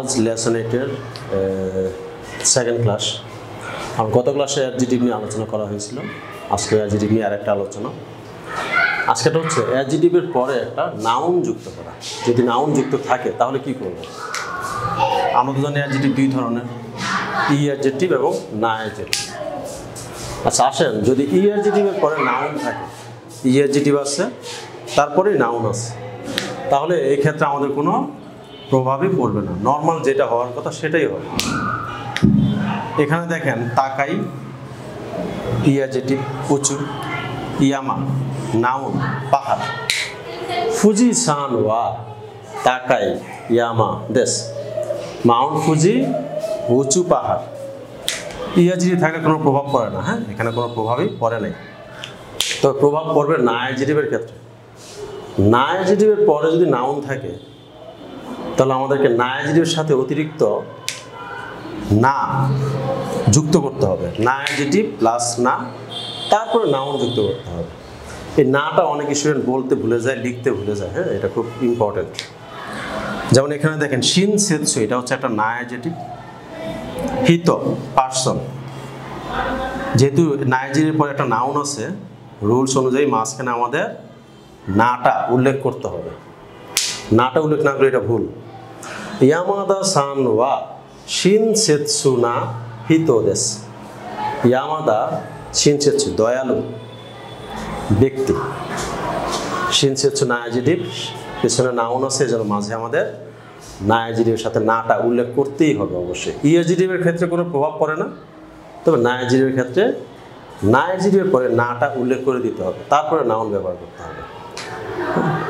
আজ lesson 8-এর second class. আর গত ক্লাসে অ্যাডজেক্টিভ নিয়ে আলোচনা করা হয়েছিল, আজকে অ্যাডজেক্টিভ নিয়ে আরেকটা আলোচনা। আজকেটা হচ্ছে অ্যাডজেক্টিভের পরে একটা নাউন যুক্ত করা। যদি নাউন যুক্ত থাকে তাহলে কি করব? আমরা তো জানি অ্যাডজেক্টিভ দুই ধরনের, ই অ্যাডজেক্টিভ এবং না অ্যাডজেক্টিভ। আচ্ছা আসেন, যদি ই অ্যাডজেক্টিভের পরে নাউন থাকে, ই অ্যাডজেক্টিভ আছে তারপরে নাউন আছে, তাহলে এই ক্ষেত্রে আমাদের কোনো প্রভাবই পড়বে না, নর্মাল যেটা হওয়ার কথা সেটাই হবে। এখানে দেখেন তাকাই ই অ্যাডজেক্টিভ, উঁচু, ইয়ামা নাউন পাহাড়, ফুজি সান ওয়া তাকাই ইয়ামা দেশ, মাউন্ট ফুজি উঁচু পাহাড়। ই অ্যাডজেক্টিভ থাকলে কোনো প্রভাব পড়ে না, হ্যাঁ এখানে কোনো প্রভাবই পড়ে নাই। তবে প্রভাব পড়বে না অ্যাডজেক্টিভের ক্ষেত্রে। না অ্যাডজেক্টিভের পরে যদি নাউন থাকে তাহলে আমাদেরকে না অ্যাডজেক্টিভের সাথে অতিরিক্ত না যুক্ত করতে হবে। না অ্যাডজেক্টিভ প্লাস না, তারপরে নাউন যুক্ত করতে হবে। এই নাটা অনেক স্টুডেন্ট বলতে ভুলে যায়, লিখতে ভুলে যায়, হ্যাঁ এটা খুব ইম্পর্টেন্ট। যেমন এখানে দেখেন শিন সেতসু, এটা হচ্ছে একটা না অ্যাডজেক্টিভ। হিত পার্সন, যেহেতু না অ্যাডজেক্টিভের পরে একটা নাউন আছে, রুলস অনুযায়ী মাঝখানে আমাদের নাটা উল্লেখ করতে হবে। নাটা উল্লেখ না করলে এটা ভুল। ইয়ামাদা সান ওয়া শিনসেৎসু না হিতো দেশ। ইয়ামাদা শিনসেৎসু দয়ালু ব্যক্তি, শিনসেৎসু না অ্যাডজেক্টিভ, পেছনে নাউন আছে, যেন মাঝে আমাদের না অ্যাডজেক্টিভের সাথে নাটা উল্লেখ করতেই হবে অবশ্যই। ই অ্যাডজেক্টিভের ক্ষেত্রে কোনো প্রভাব পড়ে না, তবে না অ্যাডজেক্টিভের ক্ষেত্রে না অ্যাডজেক্টিভের পরে নাটা উল্লেখ করে দিতে হবে, তারপরে নাউন ব্যবহার করতে হবে।